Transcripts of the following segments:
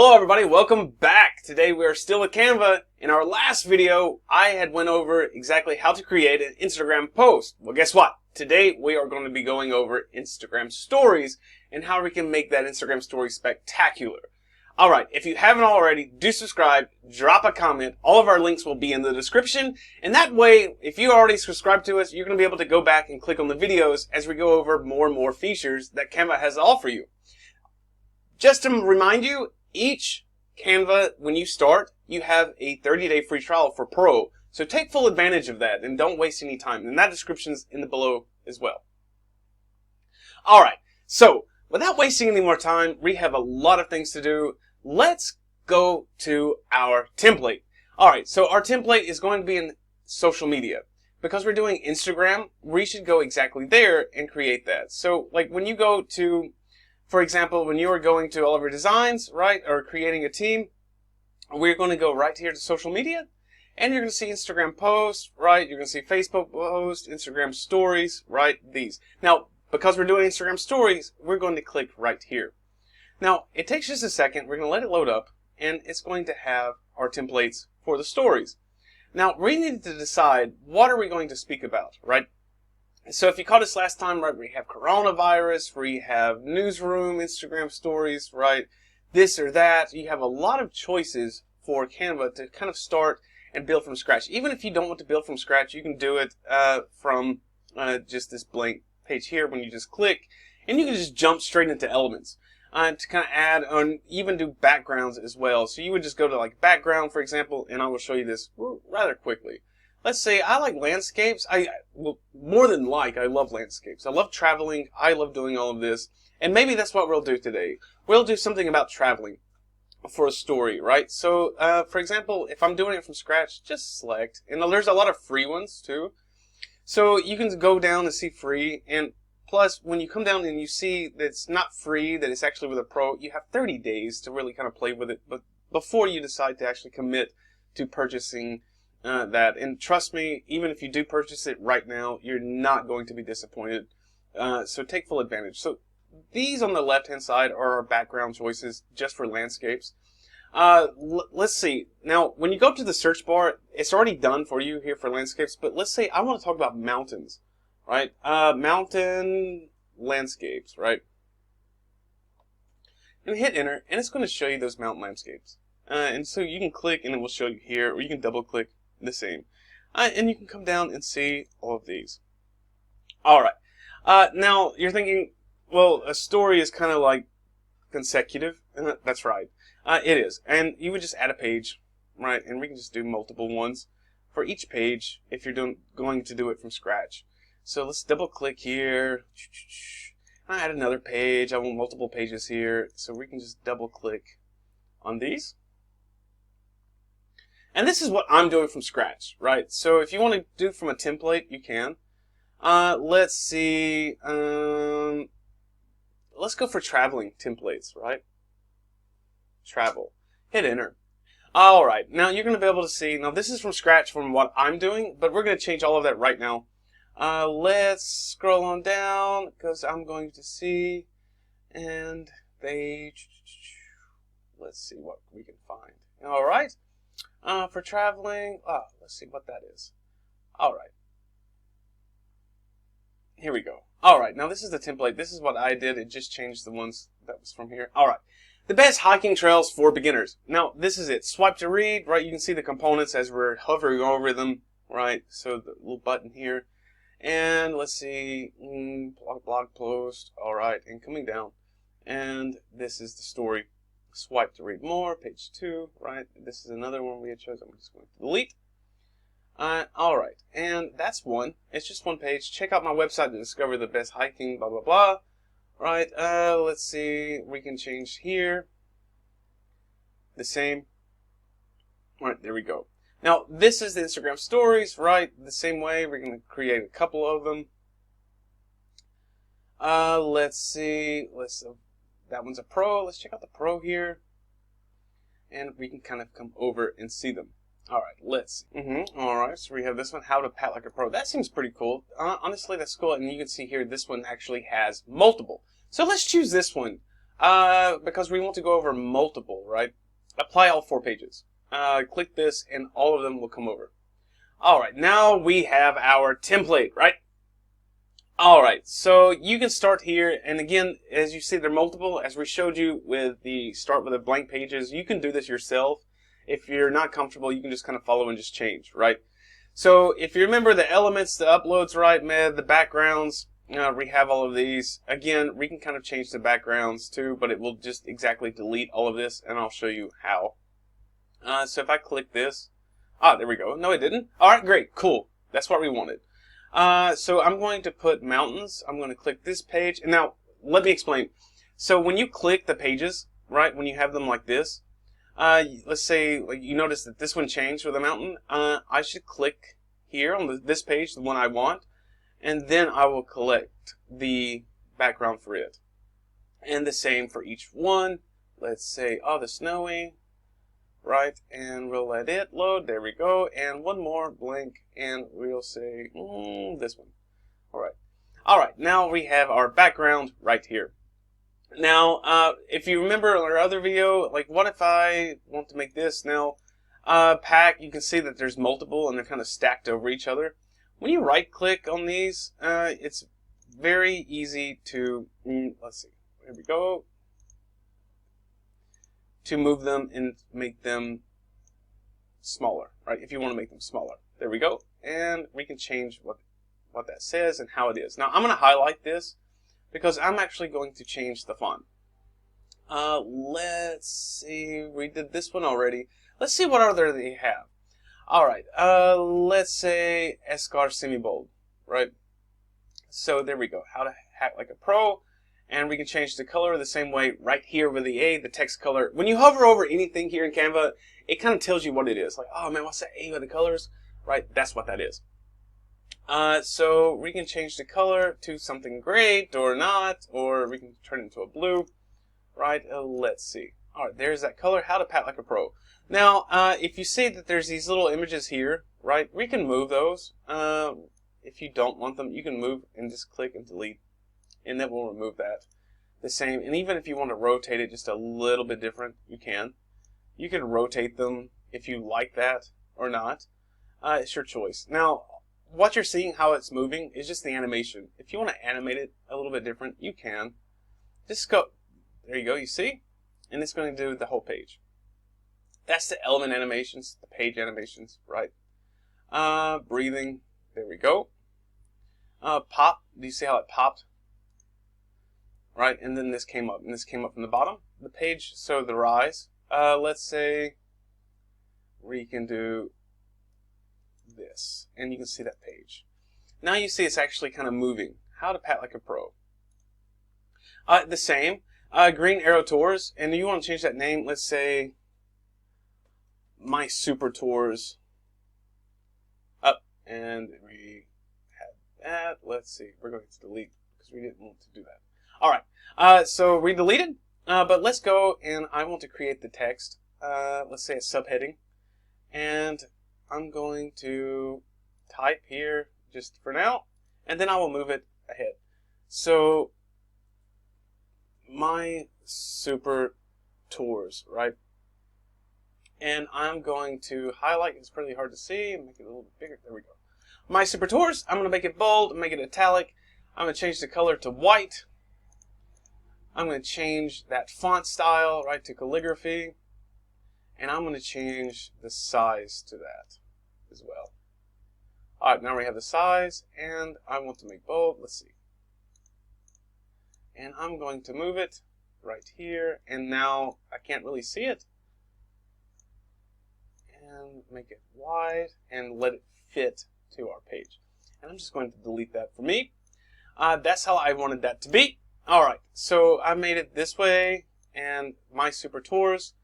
Hello everybody, welcome back. Today we are still with Canva. In our last video, I had went over exactly how to create an Instagram post. Well, guess what? Today we are going to be going over Instagram stories and how we can make that Instagram story spectacular. Alright, if you haven't already, do subscribe, drop a comment. All of our links will be in the description. And that way, if you already subscribed to us, you're going to be able to go back and click on the videos as we go over more and more features that Canva has to offer you. Just to remind you, each Canva, when you start, you have a 30-day free trial for Pro. So take full advantage of that and don't waste any time. And that description's in the below as well. Alright, so without wasting any more time, we have a lot of things to do. Let's go to our template. Alright, so our template is going to be in social media. Because we're doing Instagram, we should go exactly there and create that. So like when you go to, for example, when you are going to all of your designs, right, or creating a team, we're going to go right here to social media, and you're going to see Instagram posts, right, you're going to see Facebook posts, Instagram stories, right, these. Now, because we're doing Instagram stories, we're going to click right here. Now, it takes just a second, we're going to let it load up, and it's going to have our templates for the stories. Now, we need to decide what are we going to speak about, right? So if you caught us last time, right, we have coronavirus, we have newsroom, Instagram stories, right, this or that. You have a lot of choices for Canva to kind of start and build from scratch. Even if you don't want to build from scratch, you can do it from just this blank page here when you just click, and you can just jump straight into elements to kind of add on, even do backgrounds as well. So you would just go to like background, for example, and I will show you this rather quickly. Let's say I like landscapes. Well, more than like, I love landscapes. I love traveling. I love doing all of this. And maybe that's what we'll do today. We'll do something about traveling for a story, right? So, for example, if I'm doing it from scratch, just select. And there's a lot of free ones too. So you can go down and see free. And plus, when you come down and you see that it's not free, that it's actually with a pro, you have 30 days to really kind of play with it. But before you decide to actually commit to purchasing that. And trust me, even if you do purchase it right now, you're not going to be disappointed. So take full advantage. So these on the left hand side are our background choices just for landscapes. Let's see. Now, when you go to the search bar, it's already done for you here for landscapes. But let's say I want to talk about mountains, right? Mountain landscapes, right? And hit enter, and it's going to show you those mountain landscapes. And so you can click, and it will show you here, or you can double click. The same. And you can come down and see all of these. Alright. Now, you're thinking, well, a story is kind of like consecutive. That's right. It is. And you would just add a page, right? And we can just do multiple ones for each page if you're going to do it from scratch. So let's double click here. I add another page. I want multiple pages here. So we can just double click on these. And this is what I'm doing from scratch, right? So if you want to do from a template, you can. Let's see. Let's go for traveling templates, right? Travel. Hit enter. All right. Now you're going to be able to see. Now this is from scratch from what I'm doing, but we're going to change all of that right now. Let's scroll on down because I'm going to see. And let's see what we can find. All right. For traveling, let's see what that is. Alright. Here we go. Alright, now this is the template. This is what I did. It just changed the ones that was from here. Alright. The best hiking trails for beginners. Now, this is it. Swipe to read, right? You can see the components as we're hovering over them, right? So the little button here. And let's see, blog post. Alright, and coming down. And this is the story. Swipe to read more, page 2, right? This is another one we had chosen. I'm just going to delete. Alright, and that's one. It's just one page. Check out my website to discover the best hiking, blah, blah, blah. Right, let's see. We can change here. The same. Alright, there we go. Now, this is the Instagram stories, right? The same way. We're going to create a couple of them. Let's see. That one's a pro. Let's check out the pro here. And we can kind of come over and see them. Alright, let's see. Alright, so we have this one, how to pat like a pro. That seems pretty cool. Honestly, that's cool. And you can see here, this one actually has multiple. So let's choose this one. Because we want to go over multiple, right? Apply all 4 pages. Click this and all of them will come over. Alright, now we have our template, right? Alright, so you can start here, and again, as you see, they're multiple. As we showed you with the start with the blank pages, you can do this yourself. If you're not comfortable, you can just kind of follow and just change, right? So if you remember the elements, the uploads, right, the backgrounds, we have all of these. Again, we can kind of change the backgrounds too, but it will just exactly delete all of this, and I'll show you how. So if I click this, there we go. No, it didn't. Alright, great, cool. That's what we wanted. So I'm going to put mountains. I'm going to click this page. And now, let me explain. So when you click the pages, right, when you have them like this, let's say like you notice that this one changed with a mountain. I should click here on this page, the one I want, and then I will collect the background for it. And the same for each one. Let's say, the snowy, right, and we'll let it load. There we go. And one more blank, and we'll say this one. All right, now we have our background right here. Now, if you remember our other video, like what if I want to make this now pack? You can see that there's multiple and they're kind of stacked over each other. When you right click on these, it's very easy to, let's see, here we go, to move them and make them smaller, right? If you want to make them smaller. There we go. And we can change what that says and how it is. Now, I'm going to highlight this because I'm actually going to change the font. Let's see. We did this one already. Let's see what other they have. All right. Let's say Escar semi-bold, right? So there we go. How to hack like a pro. And we can change the color the same way right here with the A, the text color. When you hover over anything here in Canva, it kind of tells you what it is. Like, oh man, what's that A with the colors? Right, that's what that is. So we can change the color to something great or not, or we can turn it into a blue. Right, let's see. All right, there's that color, how to pat like a pro. Now, if you see that there's these little images here, right, we can move those. If you don't want them, you can move and just click and delete. And then we'll remove that. The same, and even if you want to rotate it just a little bit different, you can. You can rotate them if you like that or not. It's your choice. Now, what you're seeing, how it's moving, is just the animation. If you want to animate it a little bit different, you can. Just go, there you go, you see? And it's going to do the whole page. That's the element animations, the page animations, right? Breathing, there we go. Pop, do you see how it popped? Right, and then this came up, and this came up from the bottom of the page. So the rise, let's say we can do this, and you can see that page. Now you see it's actually kind of moving. How to pat like a pro. The same, green arrow tours, and you want to change that name. Let's say my super tours up, and we have that. Let's see, we're going to delete because we didn't want to do that. All right, so we deleted, but let's go, and I want to create the text. Let's say a subheading, and I'm going to type here just for now, and then I will move it ahead. So my super tours, right? And I'm going to highlight. It's pretty hard to see. Make it a little bit bigger. There we go. My super tours. I'm going to make it bold. Make it italic. I'm going to change the color to white. I'm going to change that font style, right, to calligraphy. And I'm going to change the size to that as well. All right, now we have the size, and I want to make bold. Let's see. And I'm going to move it right here. And now I can't really see it. And make it wide and let it fit to our page. And I'm just going to delete that for me. That's how I wanted that to be. All right, so I made it this way, and my super tours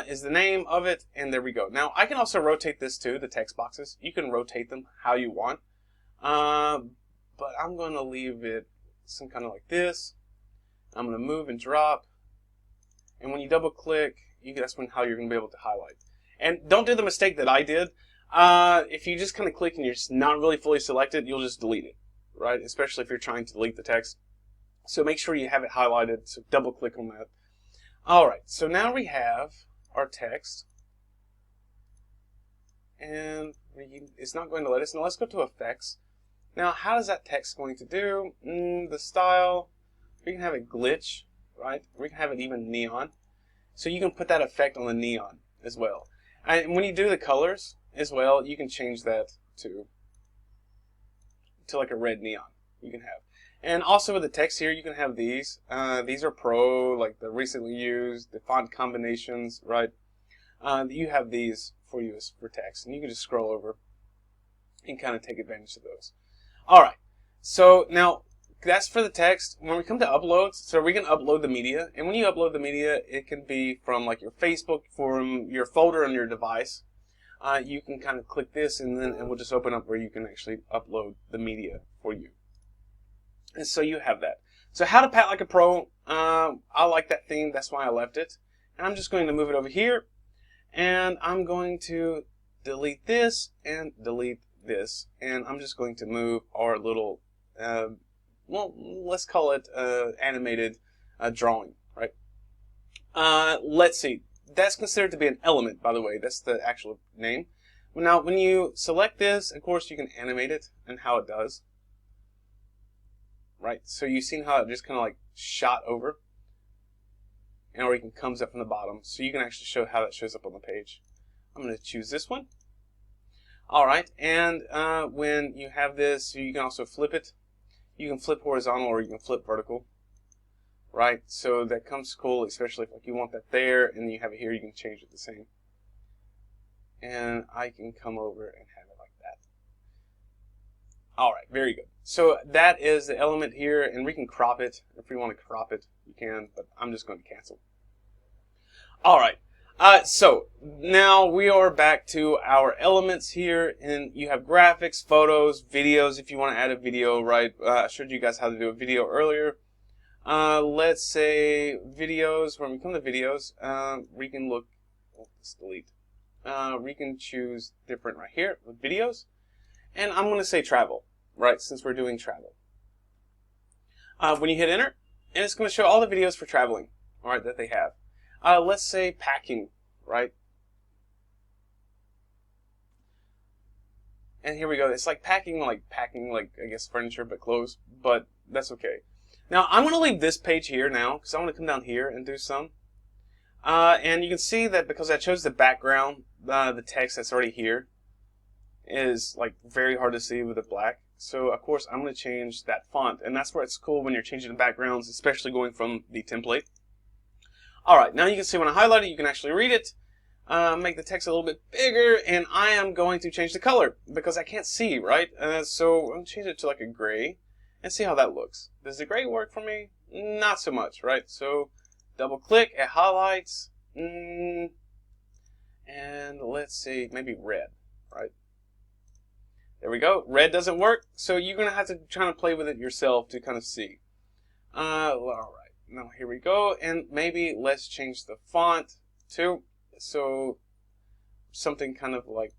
is the name of it, and there we go. Now, I can also rotate this too, the text boxes. You can rotate them how you want, but I'm going to leave it some kind of like this. I'm going to move and drop, and when you double click, that's how you're going to be able to highlight. And don't do the mistake that I did. If you just kind of click and you're just not really fully selected, you'll just delete it, right? Especially if you're trying to delete the text. So make sure you have it highlighted, so double click on that. Alright, so now we have our text. And it's not going to let us. Now let's go to effects. Now how is that text going to do? The style, we can have it glitch, right? We can have it even neon. So you can put that effect on the neon as well. And when you do the colors as well, you can change that to like a red neon you can have. And also with the text here, you can have these. These are pro, like the recently used, the font combinations, right? You have these for use for text, and you can just scroll over and kind of take advantage of those. All right, so now that's for the text. When we come to uploads, so we can upload the media, and when you upload the media, it can be from like your Facebook, from your folder on your device. You can kind of click this, and then it will just open up where you can actually upload the media for you. And so you have that. So how to pat like a pro, I like that theme, that's why I left it. And I'm just going to move it over here, and I'm going to delete this and delete this, and I'm just going to move our little, well, let's call it animated drawing, right? Let's see. That's considered to be an element, by the way. That's the actual name. Now, when you select this, of course, you can animate it and how it does. Right? So you've seen how it just kind of like shot over. And or it comes up from the bottom. So you can actually show how that shows up on the page. I'm going to choose this one. Alright, and when you have this, you can also flip it. You can flip horizontal or you can flip vertical. Right, so that comes cool, especially if like you want that there and you have it here, you can change it the same. And I can come over and have it like that. Alright, very good. So that is the element here, and we can crop it. If we want to crop it, you can, but I'm just going to cancel. Alright, so now we are back to our elements here, and you have graphics, photos, videos, if you want to add a video, right? I showed you guys how to do a video earlier. Let's say videos. When we come to videos, we can look, let's delete. We can choose different right here with videos. And I'm going to say travel, right, since we're doing travel. When you hit enter, and it's going to show all the videos for traveling, all right, that they have. Let's say packing, right? And here we go. It's like packing, I guess, furniture, but clothes, but that's okay. Now, I'm going to leave this page here now, because I want to come down here and do some. And you can see that because I chose the background, the text that's already here is like very hard to see with the black. So, of course, I'm going to change that font. And that's where it's cool when you're changing the backgrounds, especially going from the template. Alright, now you can see when I highlight it, you can actually read it. Make the text a little bit bigger, and I am going to change the color, because I can't see, right? So, I'm going to change it to like a gray. And see how that looks. Does the gray work for me? Not so much, right? So double click, it highlights, and let's see, maybe red, right? There we go. Red doesn't work, so you're gonna have to try to play with it yourself to kind of see. All right, now here we go, and maybe let's change the font too. So something kind of like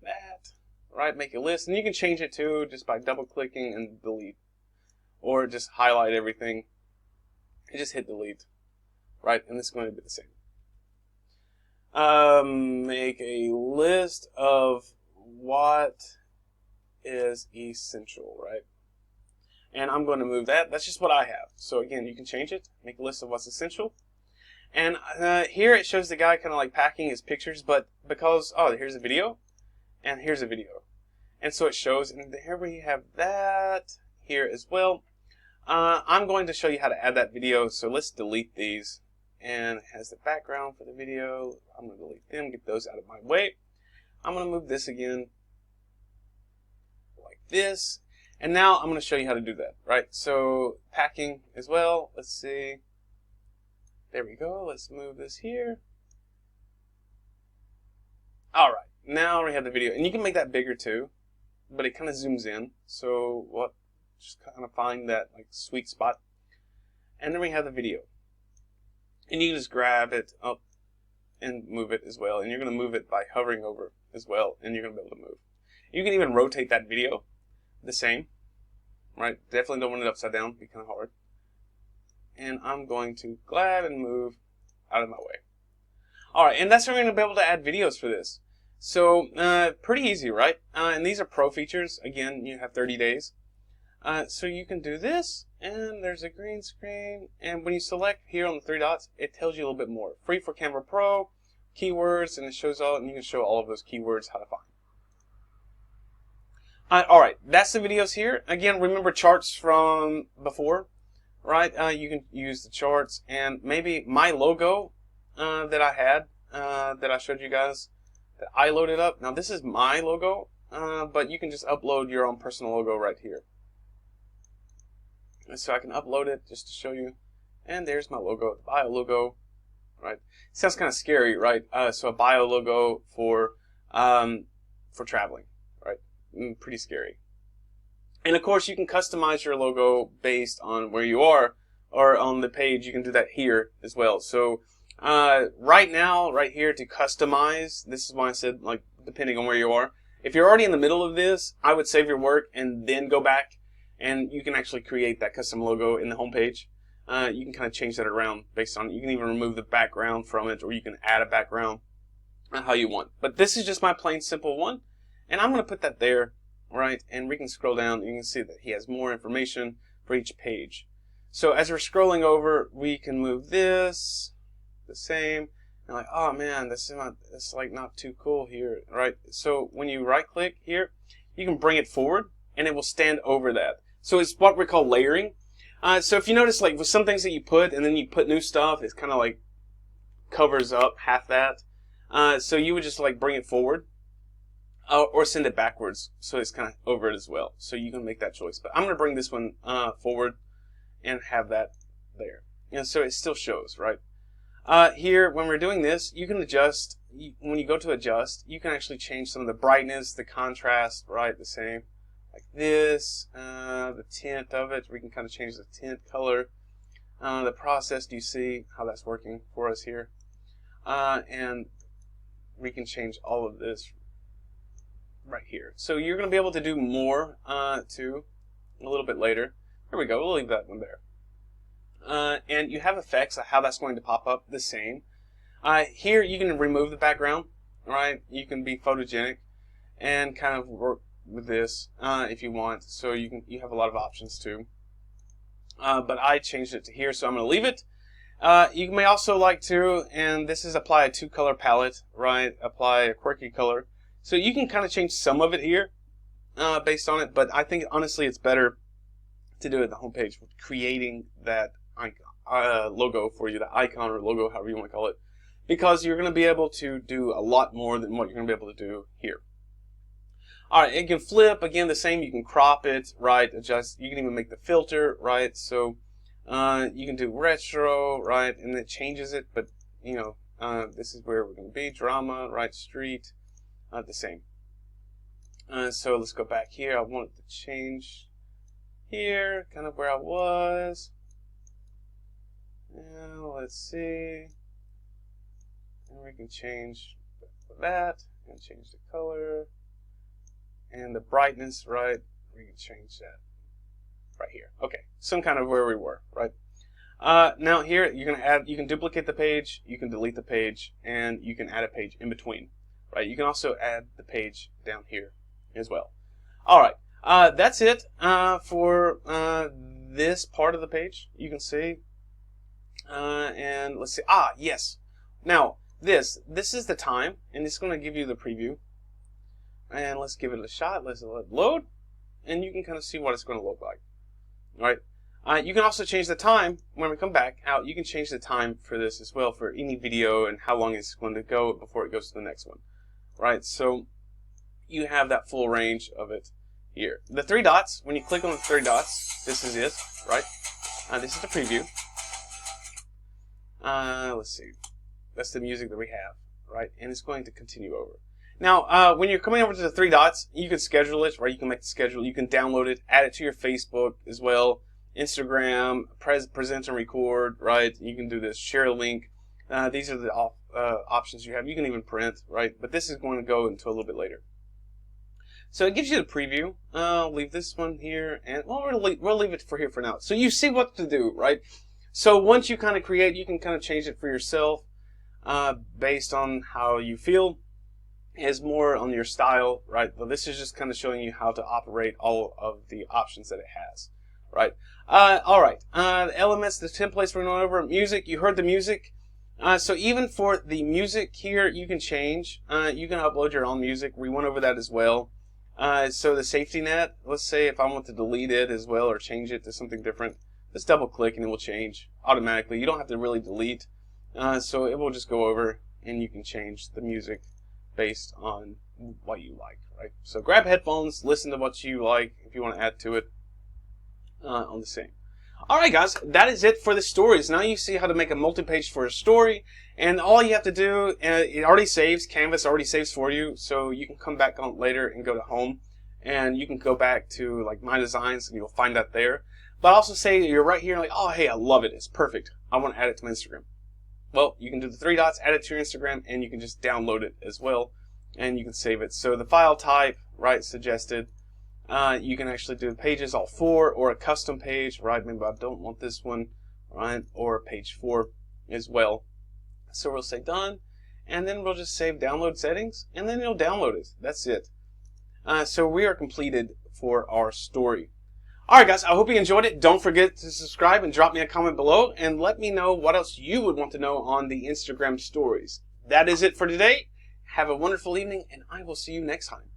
that, right? Make a list, and you can change it too just by double clicking and delete. Or just highlight everything and just hit delete, right? And it's going to be the same. Make a list of what is essential, right? And I'm going to move that. That's just what I have. So again, you can change it. Make a list of what's essential. And here it shows the guy kind of like packing his pictures, but because, oh, here's a video, and here's a video. And so it shows, and here we have that here as well. I'm going to show you how to add that video, so let's delete these. And it has the background for the video. I'm going to delete them, get those out of my way. I'm going to move this again like this. And now I'm going to show you how to do that, right? So packing as well. Let's see. There we go. Let's move this here. All right. Now we have the video. And you can make that bigger too, but it kind of zooms in. So what? Just kind of find that like sweet spot. And then we have the video. And you can just grab it up and move it as well. And you're going to move it by hovering over as well. And you're going to be able to move. You can even rotate that video the same. Right? Definitely don't want it upside down. It'd be kind of hard. and I'm going to grab and move out of my way. All right, and that's how we're going to be able to add videos for this. So pretty easy, right? And these are pro features. Again, you have 30 days. So you can do this, and there's a green screen. And when you select here on the three dots, it tells you a little bit more. Free for Canva Pro, keywords, and it shows all, and you can show all of those keywords how to find. All right, that's the videos here. Again, remember charts from before, right? You can use the charts, and maybe my logo that I had, that I showed you guys, that I loaded up. Now this is my logo, but you can just upload your own personal logo right here. And so I can upload it just to show you. And there's my logo, the bio logo, right? Sounds kind of scary, right? So a bio logo for traveling, right? Pretty scary. And of course, you can customize your logo based on where you are, or on the page. You can do that here as well. So right now, right here, to customize, this is why I said, like, depending on where you are. If you're already in the middle of this, I would save your work and then go back, and you can actually create that custom logo in the home page. You can kind of change that around based on, you can even remove the background from it, or you can add a background how you want. But this is just my plain simple one, and I'm going to put that there, right? And we can scroll down, and you can see that he has more information for each page. So as we're scrolling over, we can move this the same, and like, oh man, this is like not too cool here, right? So when you right click here, you can bring it forward, and it will stand over that. So it's what we call layering. So if you notice, like with some things that you put and then you put new stuff, it's kind of like covers up half that. So you would just like bring it forward, or send it backwards, so it's kind of over it as well. So you can make that choice. But I'm going to bring this one forward and have that there. And so it still shows, right? Here, when we're doing this, you can adjust. When you go to adjust, you can actually change some of the brightness, the contrast, right? The same. Like this, the tint of it, we can kind of change the tint color. The process, do you see how that's working for us here? And we can change all of this right here. So you're going to be able to do more too a little bit later. There we go, we'll leave that one there. And you have effects, how that's going to pop up the same. Here you can remove the background, right? You can be photogenic and kind of work with this if you want. So you have a lot of options too. But I changed it to here, so I'm going to leave it. You may also like to, and this is apply a 2-color palette, right? Apply a quirky color. So you can kind of change some of it here based on it, but I think honestly it's better to do it at the home page, creating that logo for you, the icon or logo, however you want to call it, because you're going to be able to do a lot more than what you're going to be able to do here. All right, it can flip, again, the same. You can crop it, right? Adjust. You can even make the filter, right? So you can do retro, right? And it changes it, but you know, this is where we're going to be. Drama, right? Street, the same. So let's go back here. I want it to change here, kind of where I was. Now let's see. And we can change that and change the color. And the brightness, right? We can change that right here. Okay, some kind of where we were, right? Now here you're gonna add. You can duplicate the page, you can delete the page, and you can add a page in between, right? You can also add the page down here as well. All right, that's it for this part of the page. You can see, and let's see. Yes. Now this is the time, and it's going to give you the preview. And let's give it a shot. Let's let it load, and you can kind of see what it's going to look like. All right. You can also change the time when we come back out. You can change the time for this as well for any video and how long it's going to go before it goes to the next one. Right. So you have that full range of it here. The 3 dots. When you click on the 3 dots, this is it. Right. This is the preview. Let's see. That's the music that we have. Right. And it's going to continue over. Now, when you're coming over to the 3 dots, you can schedule it, right? You can make the schedule. You can download it, add it to your Facebook as well, Instagram, present and record, right? You can do this, share a link. These are the options you have. You can even print, right? But this is going to go into a little bit later. So it gives you the preview. I'll leave this one here, and well, we'll leave it for here for now. So you see what to do, right? So once you kind of create, you can kind of change it for yourself based on how you feel. Is more on your style, right? But this is just kind of showing you how to operate all of the options that it has, right? All right. The elements, the templates we're going over. Music, you heard the music. So even for the music here, you can change. You can upload your own music. We went over that as well. So the safety net, let's say if I want to delete it as well or change it to something different, just double click and it will change automatically. You don't have to really delete. So it will just go over and you can change the music based on what you like, right? So grab headphones, listen to what you like if you want to add to it on the same. Alright guys, that is it for the stories. Now you see how to make a multi-page for a story, and all you have to do, it already saves, Canvas already saves for you, so you can come back on it later and go to home, and you can go back to like My Designs and you'll find that there. But also say you're right here like, oh hey, I love it, it's perfect, I want to add it to my Instagram. Well, you can do the 3 dots, add it to your Instagram, and you can just download it as well, and you can save it. So the file type, right, suggested, you can actually do pages all 4, or a custom page, right, maybe I don't want this one, right, or page 4 as well. So we'll say done, and then we'll just save download settings, and then it'll download it. That's it. So we are completed for our story. Alright guys, I hope you enjoyed it. Don't forget to subscribe and drop me a comment below and let me know what else you would want to know on the Instagram stories. That is it for today. Have a wonderful evening and I will see you next time.